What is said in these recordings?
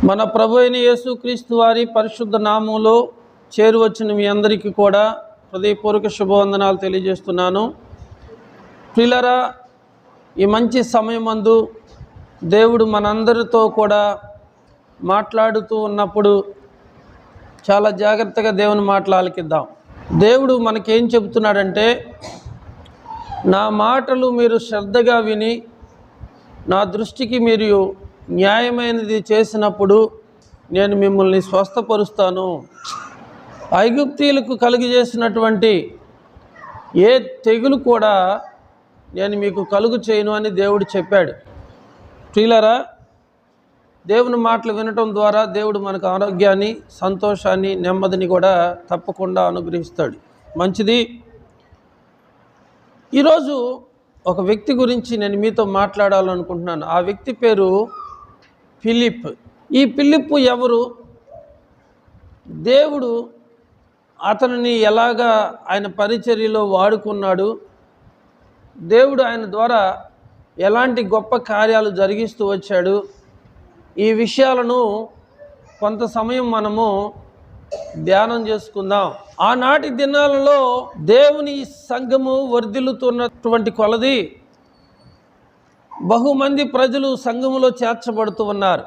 మన ప్రభు అయిన యేసుక్రీస్తు వారి పరిశుద్ధ నామములో చేరువచ్చిన మీ అందరికీ కూడా హృదయపూర్వక శుభవందనాలు తెలియజేస్తున్నాను. ప్రియులారా, ఈ మంచి సమయమందు దేవుడు మనందరితో కూడా మాట్లాడుతూ ఉన్నప్పుడు చాలా జాగ్రత్తగా దేవుని మాటలు ఆలకిద్దాం. దేవుడు మనకేం చెబుతున్నాడంటే, నా మాటలు మీరు శ్రద్ధగా విని నా దృష్టికి మీరు న్యాయమైనది చేసినప్పుడు నేను మిమ్మల్ని స్వస్థపరుస్తాను. ఐగుప్తీయులకు కలుగజేసినటువంటి ఏ తెగులు కూడా నేను మీకు కలుగు చేయను అని దేవుడు చెప్పాడు. ప్రియులారా, దేవుని మాటలు వినటం ద్వారా దేవుడు మనకు ఆరోగ్యాన్ని, సంతోషాన్ని, నెమ్మదిని కూడా తప్పకుండా అనుగ్రహిస్తాడు. మంచిది. ఈరోజు ఒక వ్యక్తి గురించి నేను మీతో మాట్లాడాలనుకుంటున్నాను. ఆ వ్యక్తి పేరు ఫిలిప్. ఈ ఫిలిప్ ఎవరు? దేవుడు అతనిని ఎలాగా ఆయన పరిచర్యలో వాడుకున్నాడు, దేవుడు ఆయన ద్వారా ఎలాంటి గొప్ప కార్యాలు జరిగిస్తూ వచ్చాడు, ఈ విషయాలను కొంత సమయం మనము ధ్యానం చేసుకుందాం. ఆనాటి దినాలలో దేవుని సంఘము వర్ధిల్లుతున్నటువంటి కొలది బహుమంది ప్రజలు సంఘములో చేర్చబడుతూ ఉన్నారు.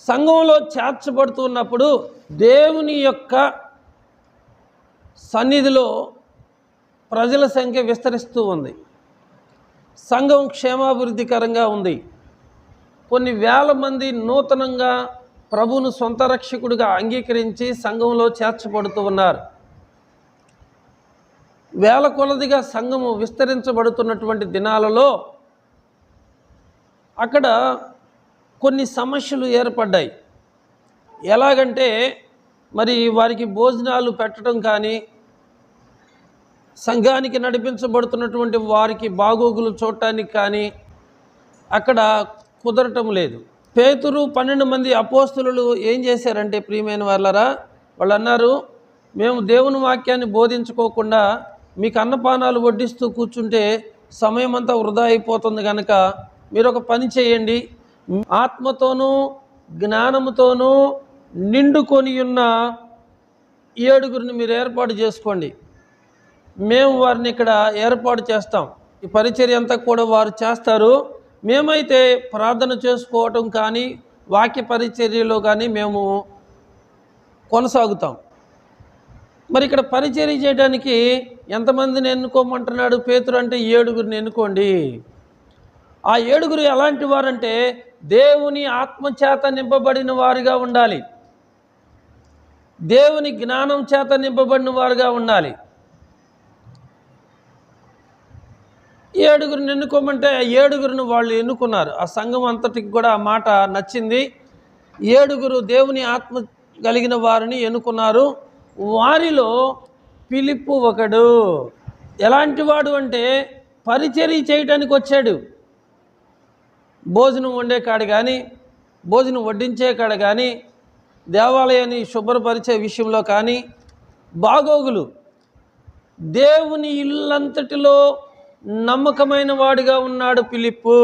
సంఘంలో చేర్చబడుతూ ఉన్నప్పుడు దేవుని యొక్క సన్నిధిలో ప్రజల సంఖ్య విస్తరిస్తూ ఉంది. సంఘం క్షేమాభివృద్ధికరంగా ఉంది. కొన్ని వేల మంది నూతనంగా ప్రభువును సొంత రక్షకుడిగా అంగీకరించి సంఘంలో చేర్చబడుతూ ఉన్నారు. వేల కొలదిగా సంఘము విస్తరించబడుతున్నటువంటి దినాలలో అక్కడ కొన్ని సమస్యలు ఏర్పడ్డాయి. ఎలాగంటే, మరి వారికి భోజనాలు పెట్టడం కానీ, సంఘానికి నడిపించబడుతున్నటువంటి వారికి బాగోగులు చూడటానికి కానీ అక్కడ కుదరటం లేదు. పేతురు 12 మంది అపోస్తులు ఏం చేశారంటే, ప్రియమైన వాళ్ళరా, వాళ్ళు అన్నారు, మేము దేవుని వాక్యాన్ని బోధించుకోకుండా మీకు అన్నపానాలు వడ్డిస్తూ కూర్చుంటే సమయం అంతా వృధా అయిపోతుంది కనుక మీరు ఒక పని చేయండి, ఆత్మతోనూ జ్ఞానముతోనూ నిండుకొని ఉన్న 7 మీరు ఏర్పాటు చేసుకోండి, మేము వారిని ఇక్కడ ఏర్పాటు చేస్తాం, ఈ పరిచర్య అంతా కూడా వారు చేస్తారు, మేమైతే ప్రార్థన చేసుకోవటం కానీ వాక్య పరిచర్యలో కానీ మేము కొనసాగుతాం. మరి ఇక్కడ పరిచర్య చేయడానికి ఎంతమందిని ఎన్నుకోమంటున్నాడు పేతురు అంటే 7 ఎన్నుకోండి. ఆ 7 ఎలాంటి వారంటే దేవుని ఆత్మచేత నింపబడిన వారుగా ఉండాలి, దేవుని జ్ఞానం చేత నింపబడిన వారుగా ఉండాలి. 7 ఎన్నుకోమంటే 7 వాళ్ళు ఎన్నుకున్నారు. ఆ సంఘం అంతటికి కూడా ఆ మాట నచ్చింది. 7 దేవుని ఆత్మ కలిగిన వారిని ఎన్నుకున్నారు. వారిలో ఫిలిప్పు ఒకడు. ఎలాంటి వాడు అంటే పరిచర్య చేయటానికి వచ్చాడు. భోజనం వండే కాడ కానీ, భోజనం వడ్డించే కాడ కానీ, దేవాలయాన్ని శుభ్రపరిచే విషయంలో కానీ, బాగోగులు, దేవుని ఇల్లంతటిలో నమ్మకమైన వాడిగా ఉన్నాడు ఫిలిప్పు.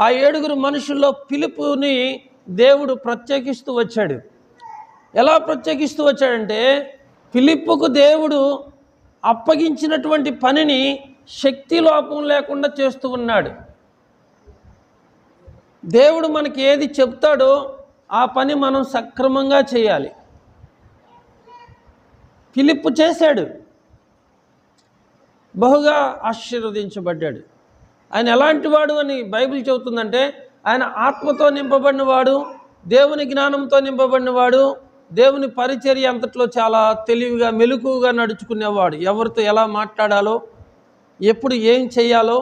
ఆ 7 మనుషుల్లో ఫిలిప్పుని దేవుడు ప్రత్యేకిస్తూ వచ్చాడు. ఎలా ప్రత్యేకిస్తూ వచ్చాడంటే, ఫిలిప్పుకు దేవుడు అప్పగించినటువంటి పనిని శక్తి లోపం లేకుండా చేస్తూ ఉన్నాడు. దేవుడు మనకి ఏది చెప్తాడో ఆ పని మనం సక్రమంగా చేయాలి. ఫిలిప్పు చేశాడు, బహుగా ఆశీర్వదించబడ్డాడు. ఆయన ఎలాంటి వాడు అని బైబిల్ చెబుతుందంటే, ఆయన ఆత్మతో నింపబడినవాడు, దేవుని జ్ఞానంతో నింపబడినవాడు, దేవుని పరిచర్య అంతట్లో చాలా తెలివిగా మెలకువగా నడుచుకునేవాడు. ఎవరితో ఎలా మాట్లాడాలో, ఎప్పుడు ఏం చేయాలో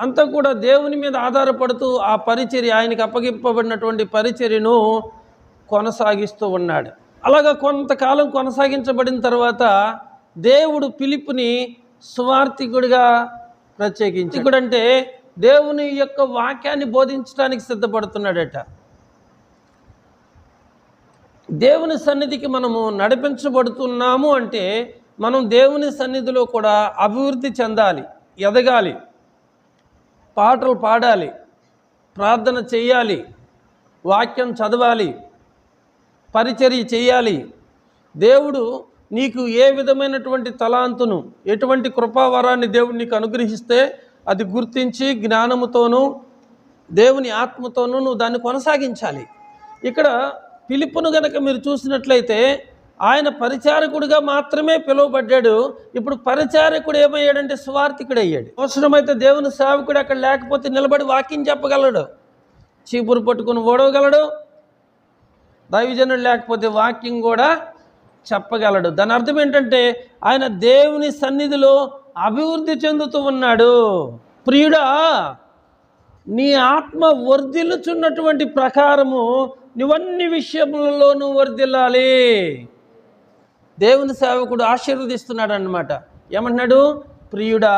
అంతా కూడా దేవుని మీద ఆధారపడుతూ ఆ పరిచర్య, ఆయనకి అప్పగింపబడినటువంటి పరిచర్యను కొనసాగిస్తూ ఉన్నాడు. అలాగా కొంతకాలం కొనసాగించబడిన తర్వాత దేవుడు ఫిలిప్పుని సువార్థికుడిగా ప్రత్యేకించాడు. అంటే దేవుని యొక్క వాక్యాన్ని బోధించడానికి సిద్ధపడుతున్నాడట. దేవుని సన్నిధికి మనము నడిపించబడుతున్నాము అంటే మనం దేవుని సన్నిధిలో కూడా అభివృద్ధి చెందాలి, ఎదగాలి, పాటలు పాడాలి, ప్రార్థన చేయాలి, వాక్యం చదవాలి, పరిచర్య చేయాలి. దేవుడు నీకు ఏ విధమైనటువంటి తలాంతును, ఎటువంటి కృపావరాన్ని దేవుడు నీకు అనుగ్రహిస్తే అది గుర్తించి జ్ఞానముతోనూ దేవుని ఆత్మతోనూ నువ్వు దాన్ని కొనసాగించాలి. ఇక్కడ ఫిలిప్పును గనక మీరు చూసినట్లయితే ఆయన పరిచారకుడిగా మాత్రమే పిలువబడ్డాడు. ఇప్పుడు పరిచారకుడు ఏమయ్యాడంటే సువార్థికుడు అయ్యాడు. అవసరమైతే దేవుని సేవకుడు అక్కడ లేకపోతే నిలబడి వాక్యం చెప్పగలడు, చీపురు పట్టుకుని ఓడవగలడు, దైవజనుడు లేకపోతే వాక్యం కూడా చెప్పగలడు. దాని అర్థం ఏంటంటే ఆయన దేవుని సన్నిధిలో అభివృద్ధి చెందుతూ ఉన్నాడు. ప్రియుడా, నీ ఆత్మ వర్ధిల్లుచున్నటువంటి ప్రకారము నువ్వన్ని విషయములలోనూ వర్ధిల్లాలి. దేవుని సేవకుడు ఆశీర్వదిస్తున్నాడు అన్నమాట. ఏమంటున్నాడు? ప్రియుడా,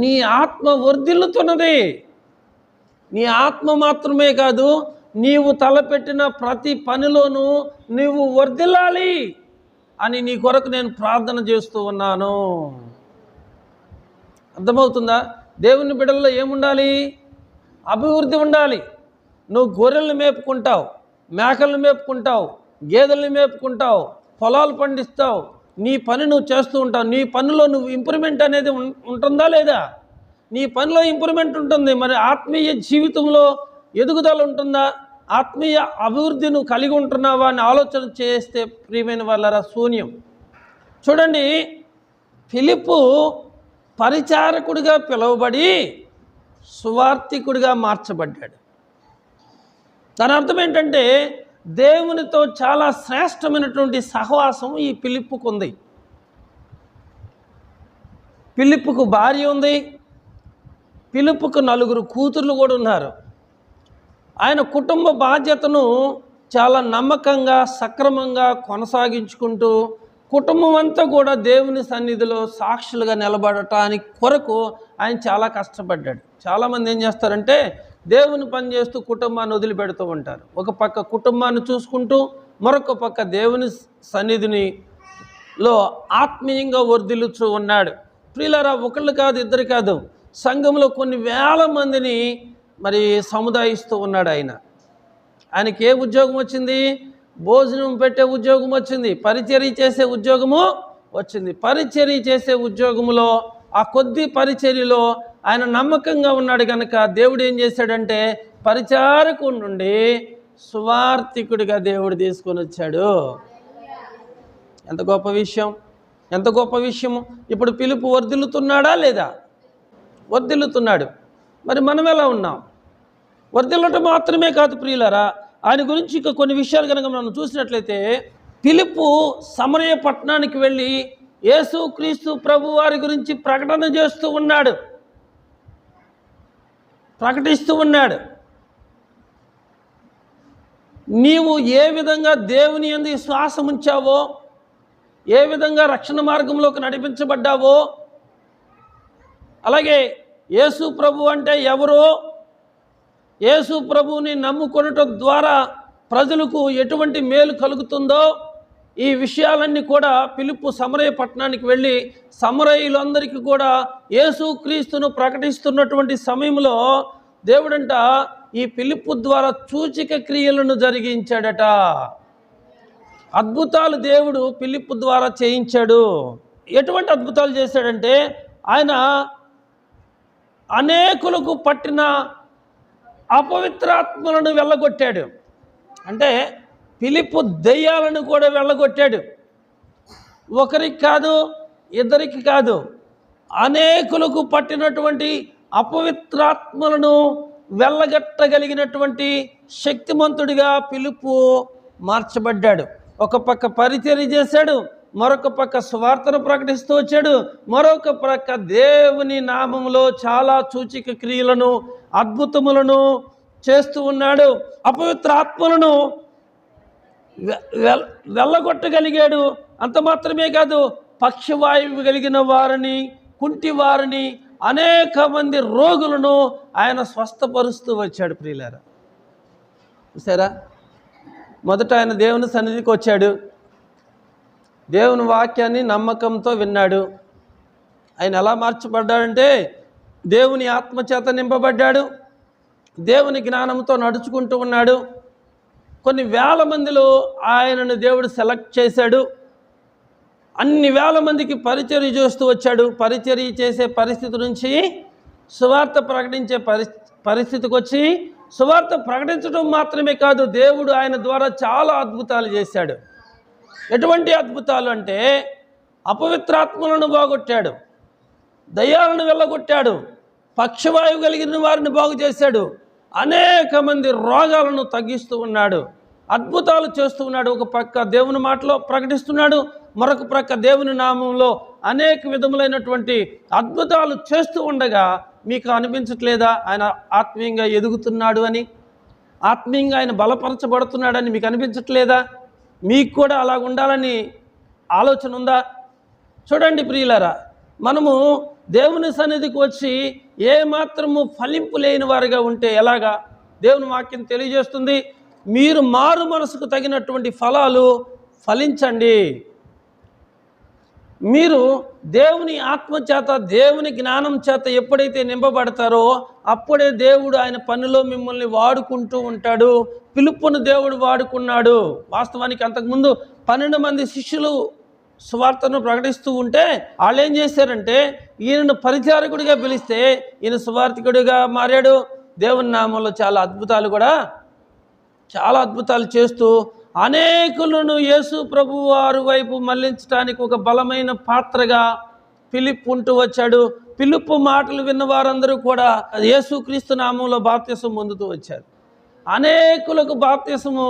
నీ ఆత్మ వర్ధిల్లుతున్నది. నీ ఆత్మ మాత్రమే కాదు, నీవు తలపెట్టిన ప్రతి పనిలోనూ నీవు వర్ధిల్లాలి అని నీ కొరకు నేను ప్రార్థన చేస్తూ ఉన్నాను. అర్థమవుతుందా? దేవుని బిడ్డల్లో ఏముండాలి? అభివృద్ధి ఉండాలి. నువ్వు గొర్రెలను మేపుకుంటావు, మేకలను మేపుకుంటావు, గేదెలను మేపుకుంటావు, పొలాలు పండిస్తావు, నీ పని నువ్వు చేస్తూ ఉంటావు. నీ పనిలో నువ్వు ఇంప్రూవ్మెంట్ అనేది ఉంటుందా లేదా? నీ పనిలో ఇంప్రూవ్మెంట్ ఉంటుంది. మరి ఆత్మీయ జీవితంలో ఎదుగుదల ఉంటుందా? ఆత్మీయ అభివృద్ధి నువ్వు కలిగి ఉంటున్నావా అని ఆలోచన చేస్తే ప్రియమైన వాళ్ళరా శూన్యం. చూడండి, ఫిలిప్పు పరిచారకుడిగా పిలువబడి సువార్థికుడిగా మార్చబడ్డాడు. దాని అర్థం ఏంటంటే దేవునితో చాలా శ్రేష్టమైనటువంటి సహవాసం ఈ ఫిలిప్పుకు ఉంది. ఫిలిప్పుకు భార్య ఉంది, ఫిలిప్పుకు 4 కూతుర్లు కూడా ఉన్నారు. ఆయన కుటుంబ బాధ్యతను చాలా నమ్మకంగా సక్రమంగా కొనసాగించుకుంటూ కుటుంబం అంతా కూడా దేవుని సన్నిధిలో సాక్షులుగా నిలబడటానికి కొరకు ఆయన చాలా కష్టపడ్డాడు. చాలామంది ఏం చేస్తారంటే దేవుని పని చేస్తూ కుటుంబాన్ని వదిలిపెడుతూ ఉంటారు. ఒక పక్క కుటుంబాన్ని చూసుకుంటూ మరొక పక్క దేవుని సన్నిధిలో ఆత్మీయంగా వర్ధిల్లుచూ ఉన్నాడు. ప్రియులారా, ఒకళ్ళు కాదు, ఇద్దరు కాదు, సంఘంలో కొన్ని వేల మందిని మరి సముదాయిస్తూ ఉన్నాడు ఆయన. ఆయనకి ఏ ఉద్యోగం వచ్చింది? భోజనం పెట్టే ఉద్యోగం వచ్చింది, పరిచర్య చేసే ఉద్యోగము వచ్చింది. పరిచర్య చేసే ఉద్యోగంలో ఆ కొద్ది పరిచర్యలో ఆయన నమ్మకంగా ఉన్నాడు కనుక దేవుడు ఏం చేశాడంటే పరిచారకుడి నుండి సువార్థికుడిగా దేవుడు తీసుకొని వచ్చాడు. ఎంత గొప్ప విషయం, ఎంత గొప్ప విషయము. ఇప్పుడు ఫిలిప్పు వర్ధిల్లుతున్నాడా లేదా? వర్ధిల్లుతున్నాడు. మరి మనం ఎలా ఉన్నాం? వర్ధిల్లటం మాత్రమే కాదు ప్రియులారా, ఆయన గురించి ఇక కొన్ని విషయాలు కనుక మనం చూసినట్లయితే ఫిలిప్పు సమరయ పట్టణానికి వెళ్ళి యేసుక్రీస్తు ప్రభు వారి గురించి ప్రకటన చేస్తూ ఉన్నాడు, ప్రకటిస్తూ ఉన్నాడు. నీవు ఏ విధంగా దేవుని యందు విశ్వాసం ఉంచావో, ఏ విధంగా రక్షణ మార్గంలోకి నడిపించబడ్డావో, అలాగే యేసు ప్రభు అంటే ఎవరో, యేసు ప్రభువుని నమ్ముకొనటం ద్వారా ప్రజలకు ఎటువంటి మేలు కలుగుతుందో, ఈ విషయాలన్నీ కూడా ఫిలిప్పు సమరయ పట్టణానికి వెళ్ళి సమరయులందరికీ కూడా యేసుక్రీస్తును ప్రకటిస్తున్నటువంటి సమయంలో దేవుడంట ఈ ఫిలిప్పు ద్వారా సూచక క్రియలను జరిగించాడట. అద్భుతాలు దేవుడు ఫిలిప్పు ద్వారా చేయించాడు. ఎటువంటి అద్భుతాలు చేశాడంటే ఆయన అనేకులకు పట్టిన అపవిత్రాత్మలను వెళ్ళగొట్టాడు. అంటే ఫిలిప్పు దెయ్యాలను కూడా వెళ్ళగొట్టాడు. ఒకరికి కాదు, ఇద్దరికి కాదు, అనేకులకు పట్టినటువంటి అపవిత్రాత్మలను వెళ్ళగట్టగలిగినటువంటి శక్తిమంతుడిగా ఫిలిప్పు మార్చబడ్డాడు. ఒక పక్క పరిచర్య చేశాడు, మరొక పక్క సువార్తను ప్రకటిస్తూ వచ్చాడు, మరొక పక్క దేవుని నామములో చాలా సూచక క్రియలను అద్భుతములను చేస్తూ ఉన్నాడు. అపవిత్ర ఆత్మలను వెళ్ళగొట్టగలిగాడు. అంత మాత్రమే కాదు, పక్షవాయువు కలిగిన వారిని, కుంటి వారిని, అనేక మంది రోగులను ఆయన స్వస్థపరుస్తూ వచ్చాడు. ప్రియులారా, చూసారా? మొదట ఆయన దేవుని సన్నిధికి వచ్చాడు, దేవుని వాక్యాన్ని నమ్మకంతో విన్నాడు. ఆయన ఎలా మార్చబడ్డాడంటే దేవుని ఆత్మచేత నింపబడ్డాడు, దేవుని జ్ఞానంతో నడుచుకుంటూ ఉన్నాడు. కొన్ని వేల మందిలో ఆయనను దేవుడు సెలెక్ట్ చేశాడు. అన్ని వేల మందికి పరిచర్య చేస్తూ వచ్చాడు. పరిచర్య చేసే పరిస్థితి నుంచి సువార్త ప్రకటించే పరిస్థితికి వచ్చి, సువార్త ప్రకటించడం మాత్రమే కాదు, దేవుడు ఆయన ద్వారా చాలా అద్భుతాలు చేశాడు. ఎటువంటి అద్భుతాలు అంటే, అపవిత్రాత్మలను బాగొట్టాడు, దయ్యాలను వెళ్ళగొట్టాడు, పక్షవాయువు కలిగిన వారిని బాగు చేశాడు, అనేక మంది రోగాలను తగ్గిస్తూ ఉన్నాడు, అద్భుతాలు చేస్తూ ఉన్నాడు. ఒక ప్రక్క దేవుని మాటలో ప్రకటిస్తున్నాడు, మరొక ప్రక్క దేవుని నామంలో అనేక విధములైనటువంటి అద్భుతాలు చేస్తూ ఉండగా మీకు అనిపించట్లేదా ఆయన ఆత్మీయంగా ఎదుగుతున్నాడు అని, ఆత్మీయంగా ఆయన బలపరచబడుతున్నాడని మీకు అనిపించట్లేదా? మీకు కూడా అలా ఉండాలని ఆలోచన ఉందా? చూడండి ప్రియులారా, మనము దేవుని సన్నిధికి వచ్చి ఏమాత్రము ఫలింపు లేని వారిగా ఉంటే ఎలాగా? దేవుని వాక్యం తెలియజేస్తుంది, మీరు మారు మనసుకు తగినటువంటి ఫలాలు ఫలించండి. మీరు దేవుని ఆత్మ చేత, దేవుని జ్ఞానం చేత ఎప్పుడైతే నింపబడతారో అప్పుడే దేవుడు ఆయన పనిలో మిమ్మల్ని వాడుకుంటూ ఉంటాడు. పిలుపును దేవుడు వాడుకున్నాడు. వాస్తవానికి అంతకుముందు 12 మంది శిష్యులు సువార్తను ప్రకటిస్తూ ఉంటే వాళ్ళు ఏం చేశారంటే, ఈయనను పరిచారకుడిగా పిలిస్తే ఈయన సువార్తికుడిగా మారాడు. దేవుని నామంలో చాలా అద్భుతాలు చేస్తూ అనేకులను యేసు ప్రభు వారి వైపు మళ్లించడానికి ఒక బలమైన పాత్రగా ఫిలిప్పు ఉంటూ వచ్చాడు. ఫిలిప్పు మాటలు విన్న వారందరూ కూడా యేసుక్రీస్తు నామంలో బాప్తిసం పొందుతూ వచ్చారు. అనేకులకు బాప్తిసము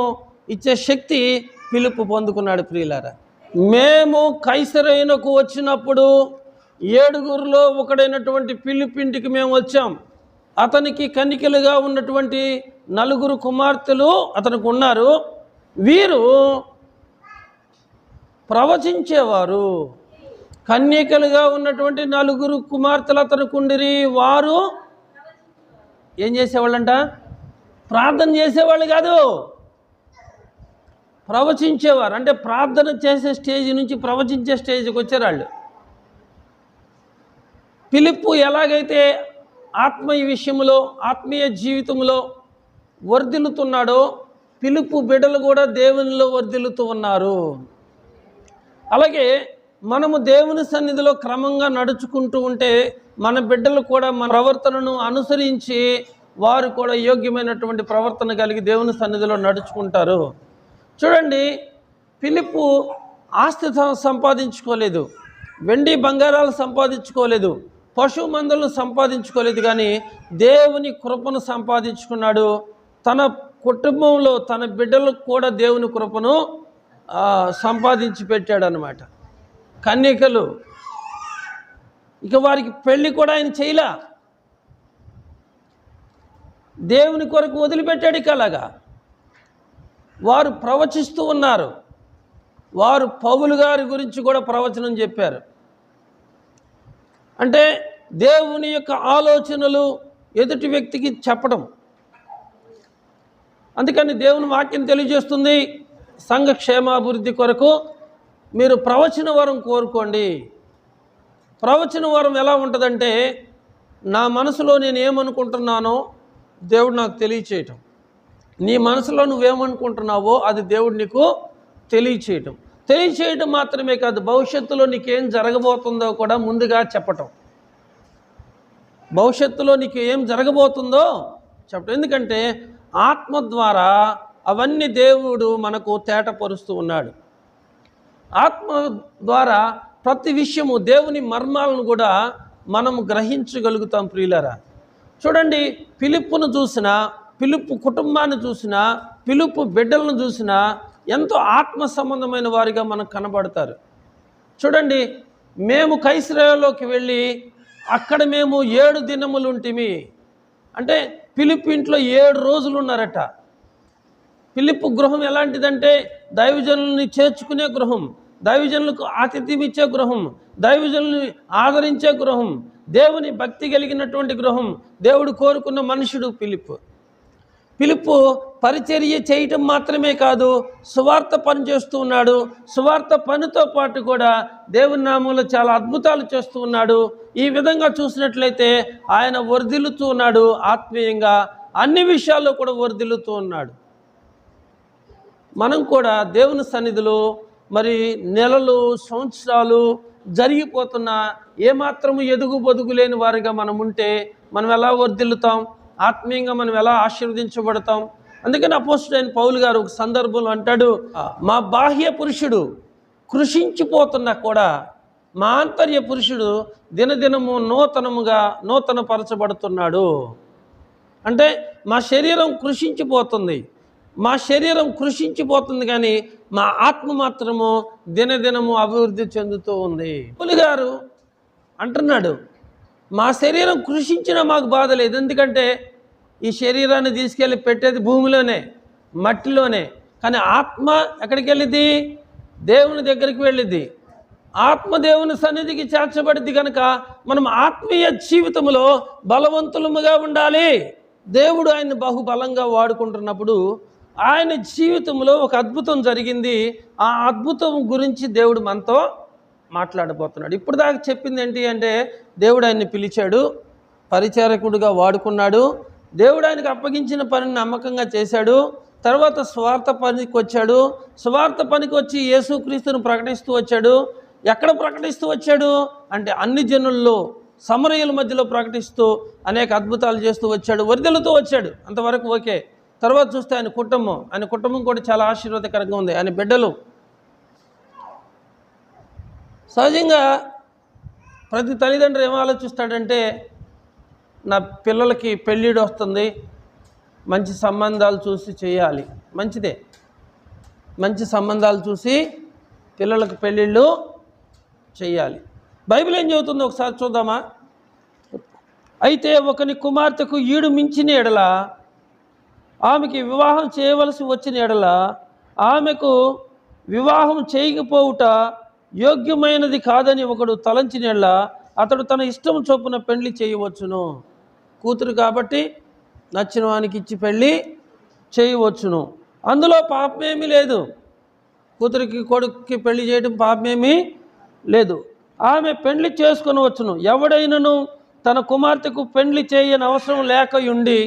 ఇచ్చే శక్తి ఫిలిప్పు పొందుకున్నాడు. ప్రియులారా, మేము కైసరైనకు వచ్చినప్పుడు 7గురిలో ఒకడైనటువంటి ఫిలిప్పు ఇంటికి మేము వచ్చాం. అతనికి కన్నికలుగా ఉన్నటువంటి 4 కుమార్తెలు అతనికి ఉన్నారు. వీరు ప్రవచించేవారు. కన్యకలుగా ఉన్నటువంటి 4 కుమార్తెలు అతనికి ఉండిరి. వారు ఏం చేసేవాళ్ళంట? ప్రార్థన చేసేవాళ్ళు కాదు, ప్రవచించేవారు. అంటే ప్రార్థన చేసే స్టేజ్ నుంచి ప్రవచించే స్టేజ్కి వచ్చారు వాళ్ళు. ఫిలిప్పు ఎలాగైతే ఆత్మీయ విషయంలో, ఆత్మీయ జీవితంలో వర్ధిల్లుతున్నాడో, ఫిలిప్పు బిడ్డలు కూడా దేవునిలో వర్ధిల్లుతూ ఉన్నారు. అలాగే మనము దేవుని సన్నిధిలో క్రమంగా నడుచుకుంటూ ఉంటే మన బిడ్డలు కూడా మన ప్రవర్తనను అనుసరించి వారు కూడా యోగ్యమైనటువంటి ప్రవర్తన కలిగి దేవుని సన్నిధిలో నడుచుకుంటారు. చూడండి, ఫిలిప్పు ఆస్తి సంపాదించుకోలేదు, వెండి బంగారాలు సంపాదించుకోలేదు, పశువు మందలను సంపాదించుకోలేదు, కానీ దేవుని కృపను సంపాదించుకున్నాడు. తన కుటుంబంలో తన బిడ్డలకు కూడా దేవుని కృపను సంపాదించి పెట్టాడు అన్నమాట. కన్యకలు, ఇక వారికి పెళ్లి కూడా ఆయన చేయలా, దేవుని కొరకు వదిలిపెట్టాడు. ఇక అలాగా వారు ప్రవచిస్తూ ఉన్నారు. వారు పౌలు గారి గురించి కూడా ప్రవచనం చెప్పారు. అంటే దేవుని యొక్క ఆలోచనలు ఎదుటి వ్యక్తికి చెప్పడం. అందుకని దేవుని వాక్యం తెలియజేస్తుంది, సంఘ క్షేమాభివృద్ధి కొరకు మీరు ప్రవచన వరం కోరుకోండి. ప్రవచన వరం ఎలా ఉంటుందంటే, నా మనసులో నేను ఏమనుకుంటున్నానో దేవుడు నాకు తెలియచేయటం, నీ మనసులో నువ్వేమనుకుంటున్నావో అది దేవుడు నీకు తెలియచేయటం మాత్రమే కాదు, భవిష్యత్తులో నీకేం జరగబోతుందో కూడా ముందుగా చెప్పటం. భవిష్యత్తులో నీకు ఏం జరగబోతుందో చెప్పటం. ఎందుకంటే ఆత్మ ద్వారా అవన్నీ దేవుడు మనకు తేటపరుస్తూ ఉన్నాడు. ఆత్మ ద్వారా ప్రతి విషయము, దేవుని మర్మాలను కూడా మనము గ్రహించగలుగుతాం. ప్రియులారా, చూడండి, ఫిలిప్పును చూసినా, ఫిలిప్పు కుటుంబాన్ని చూసినా, ఫిలిప్పు బిడ్డలను చూసినా ఎంతో ఆత్మ సంబంధమైన వారిగా మనకు కనబడతారు. చూడండి, మేము కైసరయలోకి వెళ్ళి అక్కడ మేము 7 దినములు ఉంటిమి. అంటే ఫిలిప్పు ఇంట్లో 7 రోజులు ఉన్నారట. ఫిలిప్పు గృహం ఎలాంటిదంటే దైవజనుల్ని చేర్చుకునే గృహం, దైవజనులకు ఆతిథ్యం ఇచ్చే గృహం, దైవజనుల్ని ఆదరించే గృహం, దేవుని భక్తి కలిగినటువంటి గృహం. దేవుడు కోరుకున్న మనుషుడు ఫిలిప్పు పరిచర్య చేయటం మాత్రమే కాదు, సువార్త పని చేస్తూ ఉన్నాడు. సువార్త పనితో పాటు కూడా దేవుని నామంలో చాలా అద్భుతాలు చేస్తూ ఉన్నాడు. ఈ విధంగా చూసినట్లయితే ఆయన వర్ధిల్లుతూ ఉన్నాడు ఆత్మీయంగా. అన్ని విషయాల్లో కూడా వర్ధిల్లుతూ ఉన్నాడు. మనం కూడా దేవుని సన్నిధిలో మరి నెలలు, సంవత్సరాలు జరిగిపోతున్నా ఏమాత్రము ఎదుగు బొదుగు లేని వారిగా మనం ఉంటే మనం ఎలా వర్ధిల్లుతాం? ఆత్మీయంగా మనం ఎలా ఆశీర్వదించబడతాం? అందుకని అపోస్తలుడైన పౌలు గారు ఒక సందర్భంలో అంటాడు, మా బాహ్య పురుషుడు కృషించిపోతున్నా కూడా మా ఆంతర్య పురుషుడు దినదినము నూతనపరచబడుతున్నాడు. అంటే మా శరీరం కృషించిపోతుంది కానీ మా ఆత్మ మాత్రము దినదినము అభివృద్ధి చెందుతూ ఉంది. పౌలు గారు అంటున్నాడు, మా శరీరం కృషించినా మాకు బాధ లేదు. ఎందుకంటే ఈ శరీరాన్ని తీసుకెళ్ళి పెట్టేది భూమిలోనే, మట్టిలోనే. కానీ ఆత్మ ఎక్కడికి వెళ్ళింది? దేవుని దగ్గరికి వెళ్ళింది. ఆత్మ దేవుని సన్నిధికి చేర్చబడింది కనుక మనం ఆత్మీయ జీవితంలో బలవంతులముగా ఉండాలి. దేవుడు ఆయన్ని బహుబలంగా వాడుకుంటున్నప్పుడు ఆయన జీవితంలో ఒక అద్భుతం జరిగింది. ఆ అద్భుతం గురించి దేవుడు మనతో మాట్లాడబోతున్నాడు. ఇప్పుడు దాకా చెప్పింది ఏంటి అంటే, దేవుడు ఆయన్ని పిలిచాడు, పరిచారకుడిగా వాడుకున్నాడు, దేవుడు ఆయనకు అప్పగించిన పనిని నమ్మకంగా చేశాడు. తర్వాత స్వార్థ పనికి వచ్చాడు. స్వార్థ పనికి వచ్చి యేసుక్రీస్తును ప్రకటిస్తూ వచ్చాడు. ఎక్కడ ప్రకటిస్తూ వచ్చాడు అంటే అన్ని జనుల్లో, సమరయుల మధ్యలో ప్రకటిస్తూ అనేక అద్భుతాలు చేస్తూ వచ్చాడు, వర్ధిల్లుతూ వచ్చాడు. అంతవరకు ఓకే. తర్వాత చూస్తే ఆయన కుటుంబం కూడా చాలా ఆశీర్వాదకరంగా ఉంది. ఆయన బిడ్డలు, సహజంగా ప్రతి తల్లిదండ్రులు ఏం ఆలోచిస్తాడంటే, నా పిల్లలకి పెళ్ళిడు వస్తుంది, మంచి సంబంధాలు చూసి చేయాలి. మంచిదే, మంచి సంబంధాలు చూసి పిల్లలకు పెళ్ళిళ్ళు చేయాలి. బైబిల్ ఏం చెబుతుందో ఒకసారి చూద్దామా? అయితే ఒకని కుమార్తెకు ఈడు మించిన ఎడల, ఆమెకి వివాహం చేయవలసి వచ్చిన ఎడల, ఆమెకు వివాహం చేయకపోవుట యోగ్యమైనది కాదని ఒకడు తలంచిన ఎడల అతడు తన ఇష్టం చొప్పున పెళ్లి చేయవచ్చును. కూతురు కాబట్టి నచ్చిన వానికి ఇచ్చి పెళ్ళి చేయవచ్చును. అందులో పాపమేమీ లేదు. కూతురికి కొడుక్కి పెళ్లి చేయడం పాపమేమీ లేదు. ఆమె పెళ్లి చేసుకొనవచ్చును. ఎవడైనను తన కుమార్తెకు పెళ్లి చేయని అవసరం లేకయుండి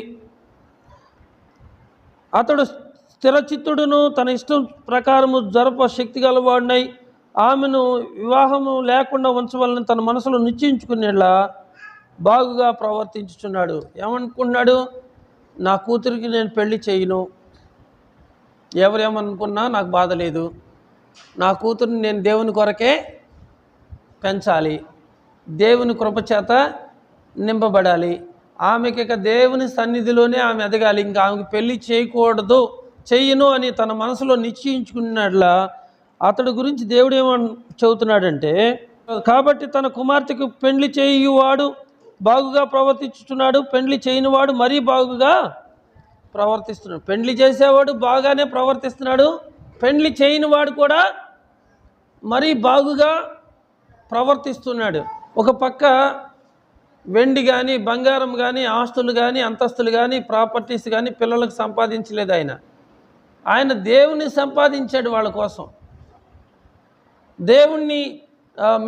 అతడు స్థిరచిత్తుడును తన ఇష్టం ప్రకారము జరప శక్తి గలవాడినై ఆమెను వివాహము లేకుండా ఉంచవాలని తన మనసులో నిశ్చయించుకునేలా బాగుగా ప్రవర్తించుచున్నాడు. ఏమనుకున్నాడు? నా కూతురికి నేను పెళ్లి చేయను, ఎవరేమనుకున్నా నాకు బాధ లేదు, నా కూతురిని నేను దేవుని కొరకే పెంచాలి, దేవుని కృపచేత నింపబడాలి, ఆమెకి ఇక దేవుని సన్నిధిలోనే ఆమె ఎదగాలి, ఇంకా ఆమెకి పెళ్లి చెయ్యను అని తన మనసులో నిశ్చయించుకున్నట్లా అతడి గురించి దేవుడు ఏమని చెబుతున్నాడంటే, కాబట్టి తన కుమార్తెకు పెళ్లి చేయువాడు బాగుగా ప్రవర్తించుతున్నాడు, పెళ్లి చేయనివాడు మరీ బాగుగా ప్రవర్తిస్తున్నాడు. పెళ్లి చేసేవాడు బాగానే ప్రవర్తిస్తున్నాడు, పెళ్లి చేయనివాడు కూడా మరీ బాగుగా ప్రవర్తిస్తున్నాడు. ఒక పక్క వెండి కానీ, బంగారం కానీ, ఆస్తులు కానీ, అంతస్తులు కానీ, ప్రాపర్టీస్ కానీ పిల్లలకు సంపాదించలేదు. ఆయన దేవుణ్ణి సంపాదించాడు. వాళ్ళ కోసం దేవుణ్ణి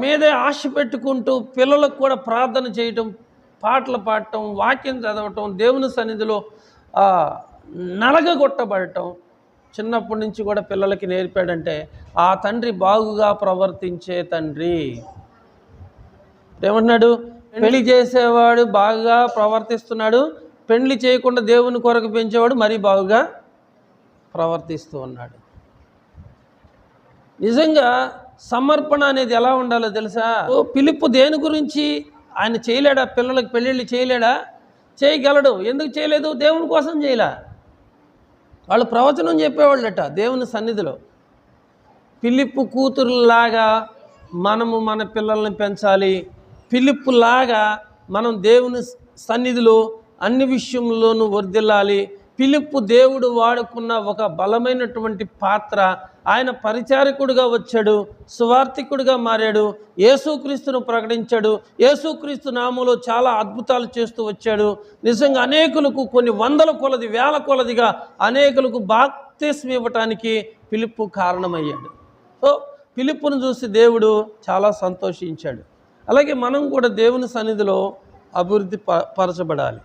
మీదే ఆశ పెట్టుకుంటూ పిల్లలకు కూడా ప్రార్థన చేయటం, పాటలు పాడటం, వాక్యం చదవటం, దేవుని సన్నిధిలో నలగగొట్టబడటం చిన్నప్పటి నుంచి కూడా పిల్లలకి నేర్పాడంటే ఆ తండ్రి బాగుగా ప్రవర్తించే తండ్రి. ఏమన్నాడు? పెళ్లి చేసేవాడు బాగా ప్రవర్తిస్తున్నాడు, పెళ్లి చేయకుండా దేవుని కొరకు పెంచేవాడు మరీ బాగుగా ప్రవర్తిస్తూ ఉన్నాడు. నిజంగా సమర్పణ అనేది ఎలా ఉండాలో తెలుసా? ఫిలిప్పు దేని గురించి ఆయన చేయలేడా? పిల్లలకు పెళ్ళిళ్ళు చేయలేడా? చేయగలడు. ఎందుకు చేయలేదు? దేవుని కోసం చేయలే. వాళ్ళు ప్రవచనం చెప్పేవాళ్ళట దేవుని సన్నిధిలో. ఫిలిప్పు కూతురులాగా మనము మన పిల్లల్ని పెంచాలి, ఫిలిప్పులాగా మనం దేవుని సన్నిధిలో అన్ని విషయంలోనూ వర్ధిల్లాలి. ఫిలిప్పు దేవుడు వాడుకున్న ఒక బలమైనటువంటి పాత్ర. ఆయన పరిచారకుడిగా వచ్చాడు, సువార్థికుడిగా మారాడు, యేసుక్రీస్తును ప్రకటించాడు, యేసుక్రీస్తు నామములో చాలా అద్భుతాలు చేస్తూ వచ్చాడు. నిజంగా అనేకులకు కొన్ని వందల కొలది, వేల కొలదిగా అనేకులకు బాప్తిస్మం ఇవ్వటానికి ఫిలిప్పు కారణమయ్యాడు. సో ఫిలిప్పును చూసి దేవుడు చాలా సంతోషించాడు. అలాగే మనం కూడా దేవుని సన్నిధిలో అభివృద్ధి పరచబడాలి.